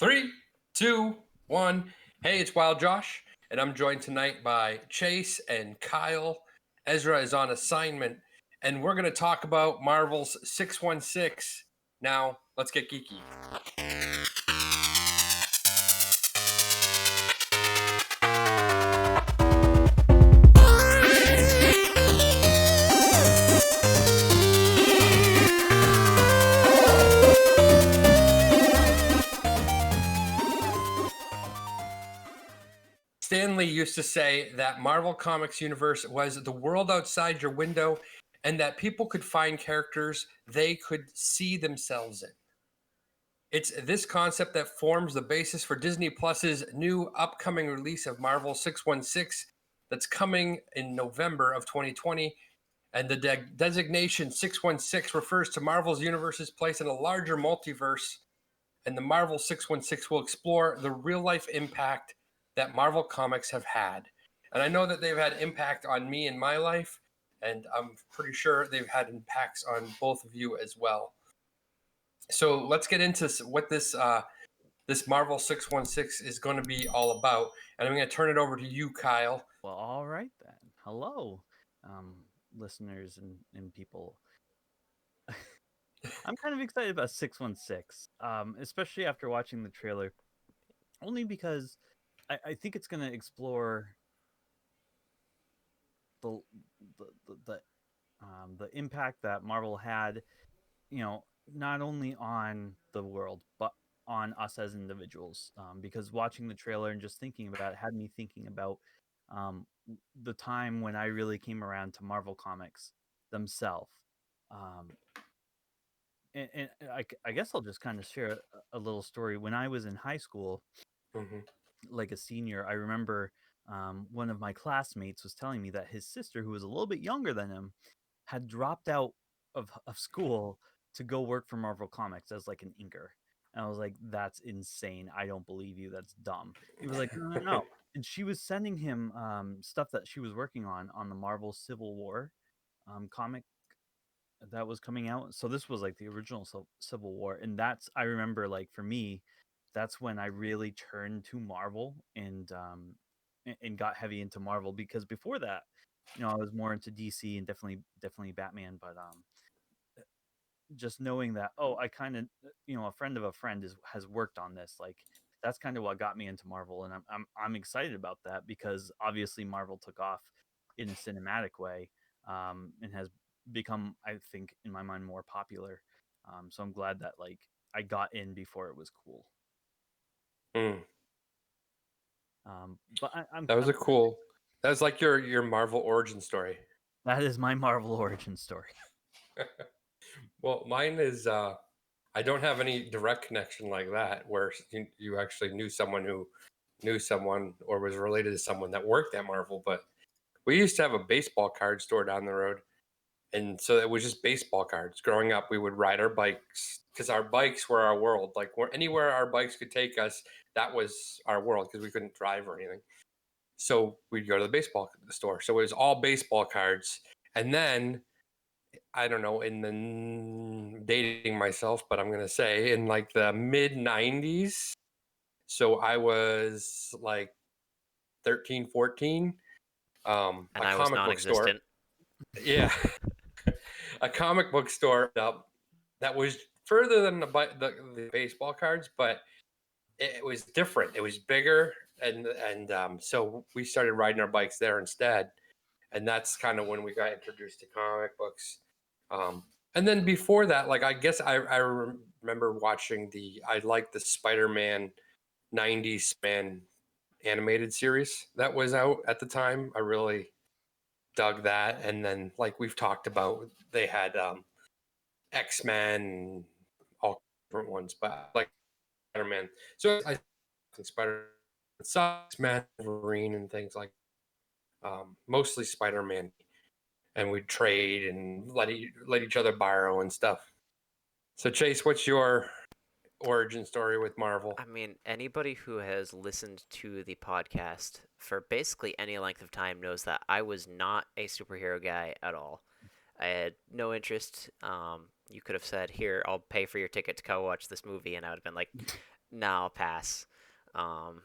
Three, two, one. Hey, it's Wild Josh, and I'm joined tonight by Chase and Kyle. Ezra is on assignment, and we're going to talk about Marvel's 616. Now, let's get geeky. Stan Lee used to say that Marvel Comics universe was the world outside your window and that people could find characters they could see themselves in. It's this concept that forms the basis for Disney Plus's new upcoming release of Marvel 616 that's coming in November of 2020. And the designation 616 refers to Marvel's universe's place in a larger multiverse. And the Marvel 616 will explore the real life impact that Marvel Comics have had. And I know that they've had impact on me in my life, and I'm pretty sure they've had impacts on both of you as well. So let's get into what this Marvel 616 is going to be all about. And I'm going to turn it over to you, Kyle. Well, all right then. Hello, listeners and people. I'm kind of excited about 616, especially after watching the trailer, only because I think it's going to explore the the the the, the impact that Marvel had, not only on the world but on us as individuals. Because watching the trailer and just thinking about it had me thinking about um, the time when I really came around to Marvel Comics themselves. Um, and I guess I'll just kind of share a little story. When I was in high school, Mm-hmm. like a senior, I remember one of my classmates was telling me that his sister, who was a little bit younger than him, had dropped out of school to go work for Marvel Comics as like an inker. And I was like, that's insane. I don't believe you. That's dumb. He was like, no, no, no. And she was sending him stuff that she was working on the Marvel Civil War comic that was coming out. So this was like the original Civil War. And that's, I remember, like, for me, that's when I really turned to Marvel and got heavy into Marvel, because before that, I was more into DC and definitely Batman, but just knowing that, oh, I kind of, a friend of a friend has worked on this, like, that's kind of what got me into Marvel. And I'm excited about that, because obviously Marvel took off in a cinematic way, and has become, I think, in my mind, more popular. So I'm glad that, like, I got in before it was cool. Mm. But That was a cool. That was like your Marvel origin story. that is my Marvel origin story. Well, mine is I don't have any direct connection like that where you actually knew someone who knew someone or was related to someone that worked at Marvel, but we used to have a baseball card store down the road. And so it was just baseball cards. Growing up, we would ride our bikes because our bikes were our world. Like anywhere our bikes could take us, that was our world because we couldn't drive or anything. So we'd go to the baseball store. So it was all baseball cards. And then I don't know, in the dating myself, but I'm going to say in like the mid 90s. So I was like 13, 14. And A I was comic book store. non-existent. Yeah. A comic book store that was further than the baseball cards, but it was different. It was bigger. And so we started riding our bikes there instead. And that's kind of when we got introduced to comic books. And then before that, like I guess I remember watching I like the Spider-Man 90s man animated series that was out at the time. I really dug that. And then like we've talked about, they had X-Men and all different ones, but like Spider-Man. So I think Spider-Man, X-Men, Wolverine, and things like mostly Spider-Man, and we'd trade and let each other borrow and stuff. So Chase, what's your origin story with Marvel? I mean, anybody who has listened to the podcast for basically any length of time knows that I was not a superhero guy at all. I had no interest. You could have said, "Here, I'll pay for your ticket to go watch this movie," and I would have been like, No, pass. Um,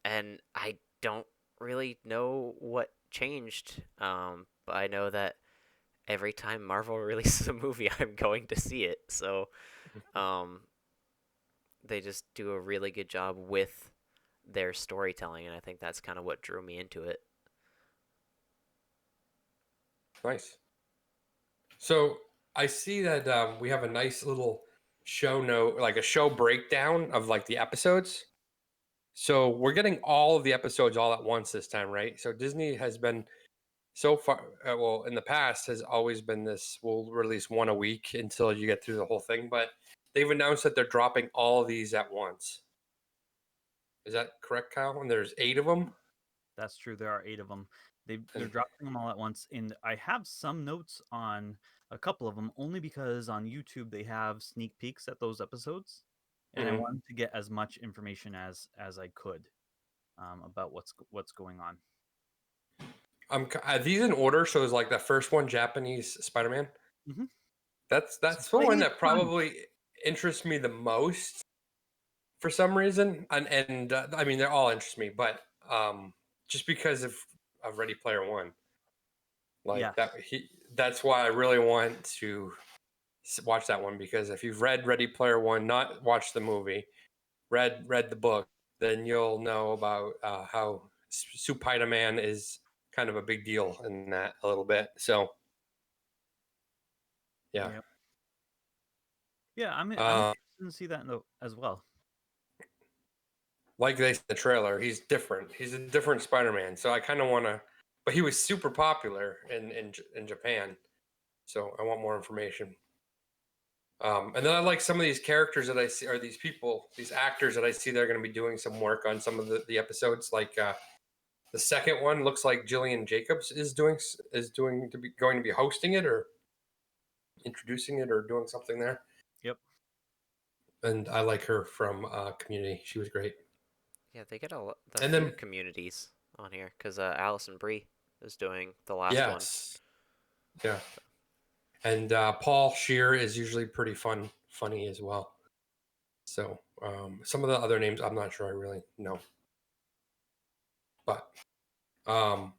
and I don't really know what changed. But I know that every time Marvel releases a movie, I'm going to see it. So, um, they just do a really good job with their storytelling, and I think that's kind of what drew me into it. Nice. So I see that we have a nice little show note, like a show breakdown of like the episodes. So we're getting all of the episodes all at once this time, right? So Disney has been so far, well, in the past has always been this. We'll release one a week until you get through the whole thing, but they've announced that they're dropping all of these at once. Is that correct, Kyle? And there's 8 of them. That's true. There are 8 of them. They're And dropping them all at once, and I have some notes on a couple of them only because on YouTube they have sneak peeks at those episodes, and I mhm. wanted to get as much information as I could about what's going on. Are these in order? So it's like the first one, Japanese Spider-Man. Mhm. That's the one that probably interests me the most for some reason, and I mean they all interest me, but just because of Ready Player One, like Yes. that's why I really want to watch that one, because if you've read Ready Player One, not watched the movie, read the book, then you'll know about how Spider Man is kind of a big deal in that a little bit. So yeah, Yeah. Yeah, I'm uh, interested to see that as well. like they said in the trailer, he's different. He's a different Spider Man. So I kind of want to, but he was super popular in Japan. So I want more information. And then I like some of these characters that I see, or these people, these actors that I see they're going to be doing some work on some of the episodes. Like the second one looks like Jillian Jacobs is doing to be going to be hosting it or introducing it or doing something there. Yep. And I like her from Community. She was great. Yeah, they get the And few then communities on here because Allison Brie is doing the last one. yes, yeah. And Paul Shear is usually pretty funny as well. So some of the other names I'm not sure I really know, but um,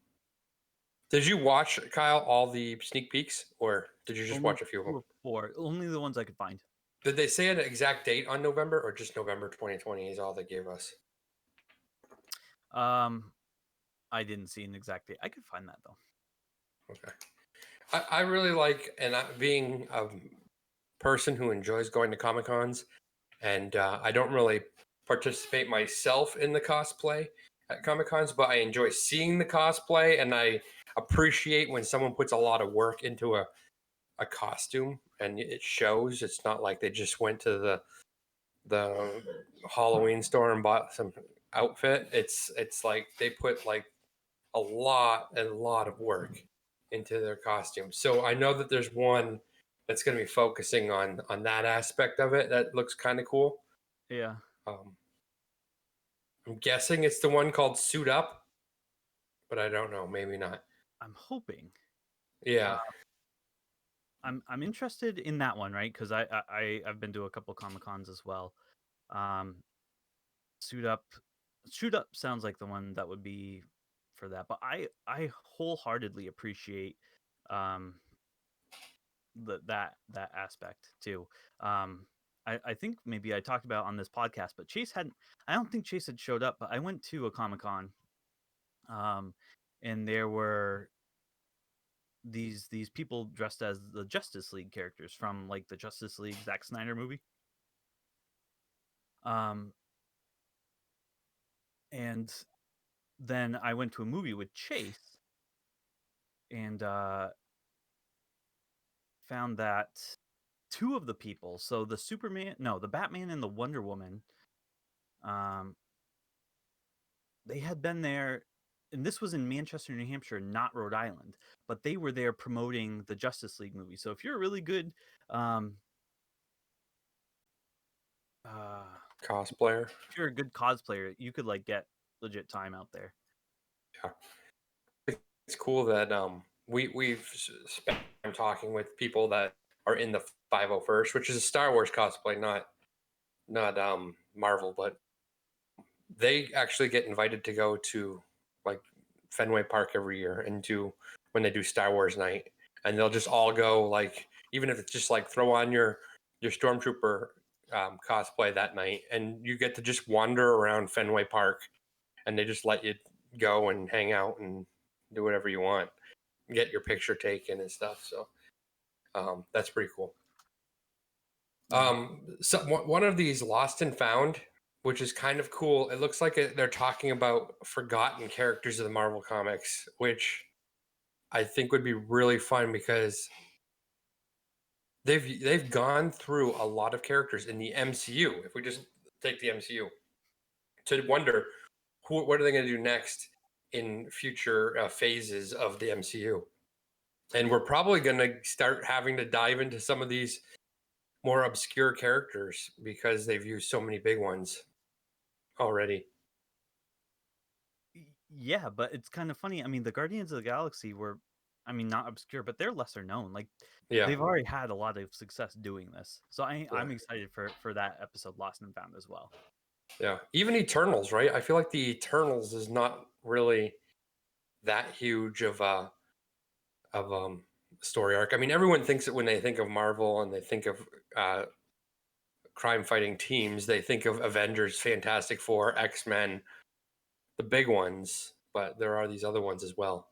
did you watch, Kyle, all the sneak peeks, or did you just Only watch a few of 2 them? or 4, only the ones I could find. Did they say an exact date on November, or just November 2020 is all they gave us? Um, I didn't see an exact date. I could find that though. Okay. I really like, and being a person who enjoys going to Comic Cons, and I don't really participate myself in the cosplay at Comic Cons, but I enjoy seeing the cosplay, and I appreciate when someone puts a lot of work into a costume and it shows. It's not like they just went to the Halloween store and bought some outfit. It's like they put like a lot of work into their costumes. So I know that there's one that's going to be focusing on that aspect of it. That looks kind of cool. Yeah. Um, I'm guessing it's the one called Suit Up, but I don't know. Maybe not. I'm hoping. Yeah. I'm interested in that one, right? Because I've been to a couple Comic Cons as well. Um, suit up, shoot up sounds like the one that would be for that. But I wholeheartedly appreciate um that aspect too. Um, I think maybe I talked about it on this podcast, but Chase hadn't. I don't think Chase had showed up, but I went to a Comic Con, um, and there were these people dressed as the Justice League characters from like the Justice League Zack Snyder movie. Um, and then I went to a movie with Chase and found that 2 of the people, so the Batman and the Wonder Woman, um, they had been there, and this was in Manchester, New Hampshire, not Rhode Island, but they were there promoting the Justice League movie. So if you're a really good um, uh, Cosplayer. if you're a good cosplayer, you could like get legit time out there. Yeah. It's cool that we've spent time talking with people that are in the 501st, which is a Star Wars cosplay, not not Marvel, but they actually get invited to go to like Fenway Park every year and do when they do Star Wars night, and they'll just all go like even if it's just like throw on your stormtrooper cosplay that night, and you get to just wander around Fenway Park, and they just let you go and hang out and do whatever you want, get your picture taken and stuff. So that's pretty cool. So one of these lost and found, which is kind of cool. It looks like they're talking about forgotten characters of the Marvel comics, which I think would be really fun because they've gone through a lot of characters in the MCU. If we just take the MCU, to wonder what are they going to do next in future phases of the MCU, and we're probably going to start having to dive into some of these more obscure characters because they've used so many big ones already. Yeah, but it's kind of funny. I mean, the Guardians of the Galaxy were, I mean, not obscure, but they're lesser known. Like Yeah, they've already had a lot of success doing this. So yeah, I'm excited for that episode Lost and Found as well. yeah. Even Eternals, right? I feel like the Eternals is not really that huge of story arc. I mean, everyone thinks that when they think of Marvel and they think of crime fighting teams, they think of Avengers, Fantastic Four, X-Men, the big ones, but there are these other ones as well.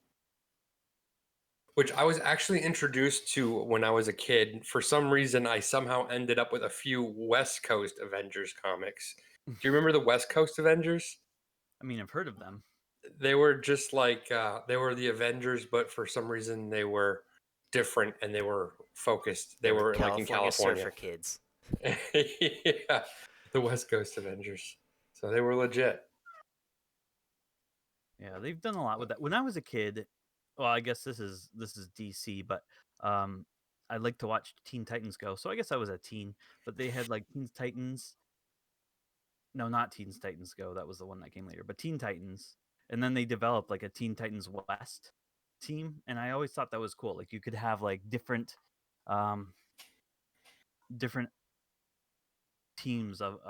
Which I was actually introduced to when I was a kid. For some reason, I somehow ended up with a few West Coast Avengers comics. Do you remember the West Coast Avengers? I mean, I've heard of them. They were just like they were the Avengers, but for some reason they were different and they were focused. They They're the were like in California California. Surfer Kids. Yeah, the West Coast Avengers. So they were legit. Yeah, they've done a lot with that. When I was a kid, well, I guess this is DC, but um, I like to watch Teen Titans Go. So I guess I was a teen, but they had like Teen Titans. No, not Teen Titans Go. That was the one that came later. But Teen Titans, and then they developed like a Teen Titans West team, and I always thought that was cool. Like you could have like um, different teams of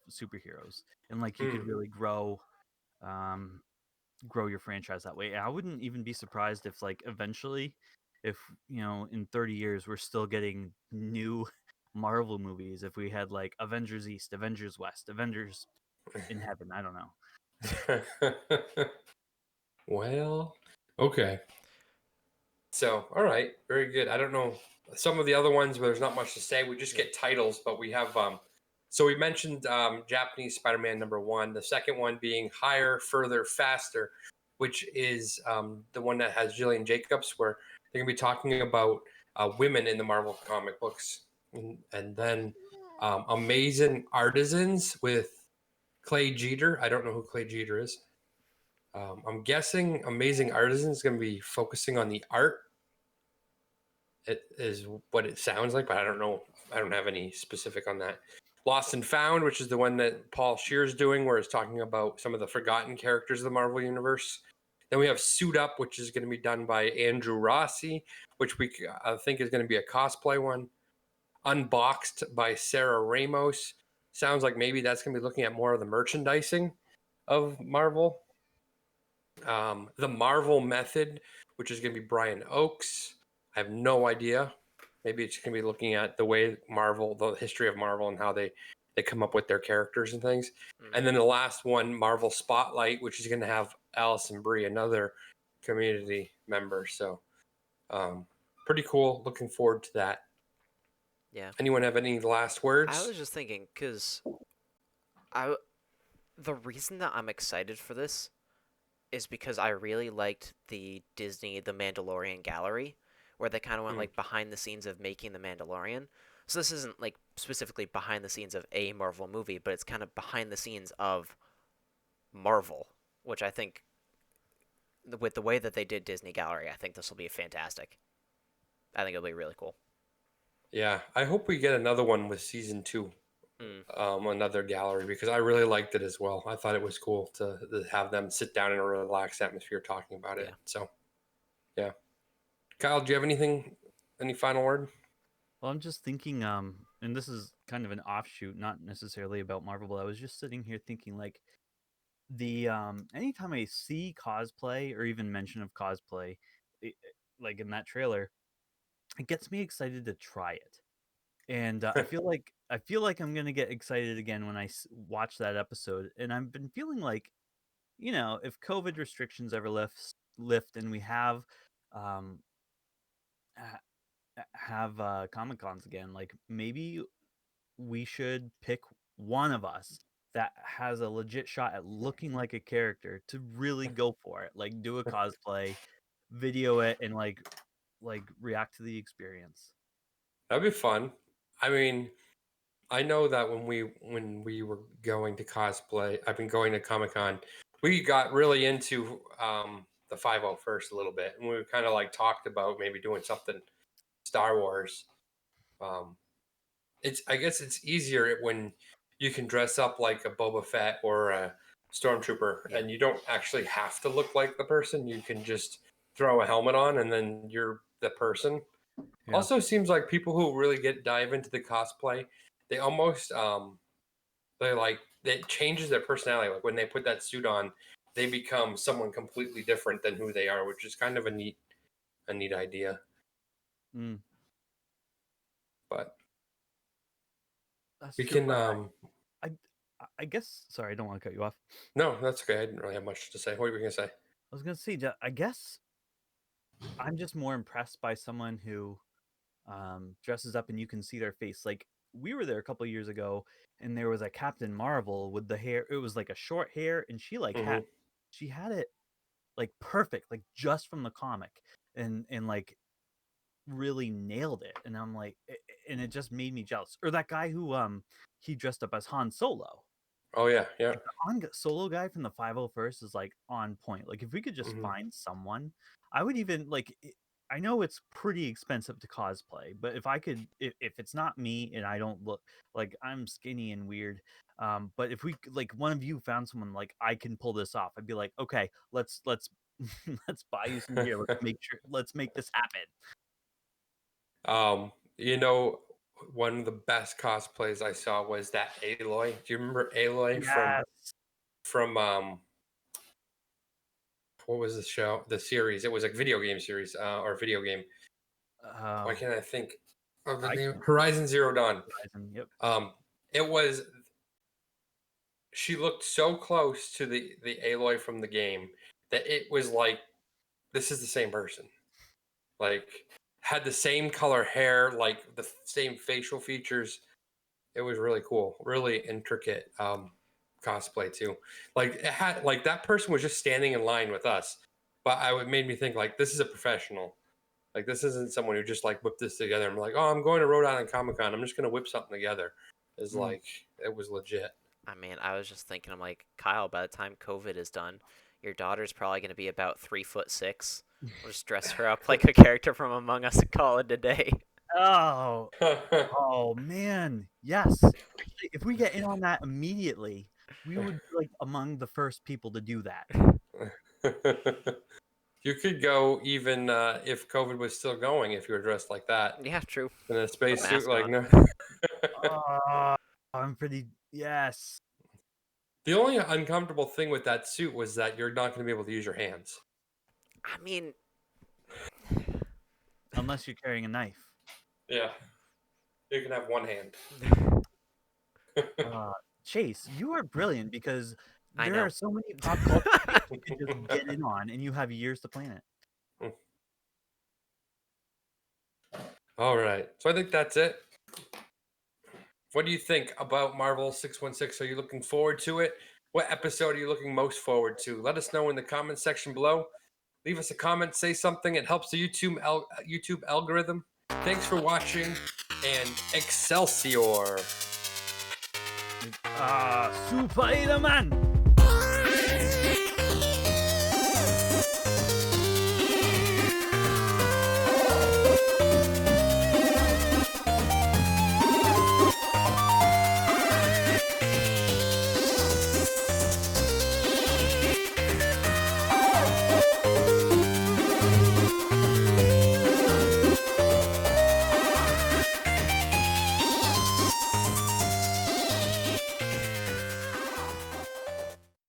superheroes, and like you could really um grow your franchise that way. And I wouldn't even be surprised if like eventually, if in 30 years we're still getting new Marvel movies, if we had like Avengers East, Avengers West, Avengers in Heaven. I don't know. Well, okay. So, all right, very good. I don't know some of the other ones where there's not much to say. We just get titles, but we have so we mentioned Japanese Spider-Man #1. The second one being Higher, Further, Faster, which is the one that has Jillian Jacobs, where they're gonna be talking about women in the Marvel comic books, and then Amazing Artisans with Clay Jeter. I don't know who Clay Jeter is. I'm guessing Amazing Artisans is going to be focusing on the art. It is what it sounds like, but I don't know. I don't have any specific on that. Lost and Found, which is the one that Paul Scheer's doing, where it's talking about some of the forgotten characters of the Marvel Universe. Then we have Suit Up, which is going to be done by Andrew Rossi, which I think is going to be a cosplay one. Unboxed by Sarah Ramos. Sounds like maybe that's going to be looking at more of the merchandising of Marvel. The Marvel Method, which is going to be Brian Oakes. I have no idea. Maybe it's going to be looking at the way Marvel, the history of Marvel, and how they come up with their characters and things. Mm-hmm. And then the last one, Marvel Spotlight, which is going to have Allison Brie, another community member. So, pretty cool. Looking forward to that. Yeah. Anyone have any last words? I was just thinking, because the reason that I'm excited for this is because I really liked the Disney The Mandalorian gallery, where they kind of went like behind the scenes of making The Mandalorian. So this isn't like specifically behind the scenes of a Marvel movie, but it's kind of behind the scenes of Marvel, which I think with the way that they did Disney Gallery, I think this will be fantastic. I think it'll be really cool. Yeah, I hope we get another one with season 2. Another gallery, because I really liked it as well. I thought it was cool to have them sit down in a relaxed atmosphere talking about it. Yeah. So, yeah. Kyle, do you have any final word? Well, I'm just thinking, and this is kind of an offshoot, not necessarily about Marvel, but I was just sitting here thinking like the anytime I see cosplay or even mention of cosplay, like in that trailer, it gets me excited to try it. And I feel like I'm gonna get excited again when I watch that episode. And I've been feeling like, if COVID restrictions ever lift and we um have Comic Cons again, like maybe we should pick one of us that has a legit shot at looking like a character to really go for it. Like do a cosplay, video it, and like react to the experience. That'd be fun. I mean, I know that when we were going to cosplay, I've been going to Comic Con. We got really into the 501st a little bit, and we kind of like talked about maybe doing something Star Wars. Um, I guess it's easier when you can dress up like a Boba Fett or a Stormtrooper, Yeah. and you don't actually have to look like the person. You can just throw a helmet on, and then you're the person. Yeah. Also, seems like people who really dive into the cosplay, they almost it changes their personality. Like when they put that suit on, they become someone completely different than who they are, which is kind of a neat idea. Mm, But that's we true. can I I guess. Sorry, I don't want to cut you off. no, that's okay. I didn't really have much to say. What were you gonna say? I was gonna say, I guess I'm just more impressed by someone who dresses up and you can see their face. Like we were there a couple years ago, and there was a Captain Marvel with the hair. It was like a short hair, and Mm-hmm. she had it like perfect, like just from the comic, and like really nailed it. And I'm like, and it just made me jealous. Or that guy who he dressed up as Han Solo. Oh yeah, yeah. Like the Solo guy from the 501st is like on point. Like if we could just Mm-hmm. find someone, I would even like. I know it's pretty expensive to cosplay, but if I could, if it's not me and I don't look like I'm skinny and weird, but if we like one of you found someone like I can pull this off, I'd be like, okay, let's let's buy you some gear. Let's make this happen. You know, one of the best cosplays I saw was that Aloy. Do you remember Aloy Yes. from what was the show? The series. It was a video game series, or video game. Why can't I think of the name? Horizon Zero Dawn. Yep. It was. She looked so close to the Aloy from the game that it was like this is the same person. Like had the same color hair, like the same facial features. It was really cool, really intricate cosplay too. Like it had like that person was just standing in line with us, but it made me think like this is a professional. Like this isn't someone who just like whipped this together. I'm like, oh, I'm going to Rhode Island Comic Con. I'm just gonna whip something together. It's like it was legit. I mean, I was just thinking, I'm like, Kyle, by the time COVID is done, your daughter's probably going to be about 3'6". We'll just dress her up like a character from Among Us and call it a day. Oh, oh man, yes. Actually, if we get in on that immediately, we would be like among the first people to do that. You could go even if COVID was still going if you were dressed like that. Yeah, true. In a spacesuit, like on. no. I'm pretty. Yes. The only uncomfortable thing with that suit was that you're not going to be able to use your hands. I mean, unless you're carrying a knife. Yeah, you can have one hand. Chase, you are brilliant because I there know. are so many pop culture things you can just get in on, and you have years to plan it. All right, so I think that's it. What do you think about Marvel 616? Are you looking forward to it? What episode are you looking most forward to? Let us know in the comment section below. Leave us a comment, say something. It helps the YouTube algorithm. Thanks for watching, and Excelsior! Spider-Man!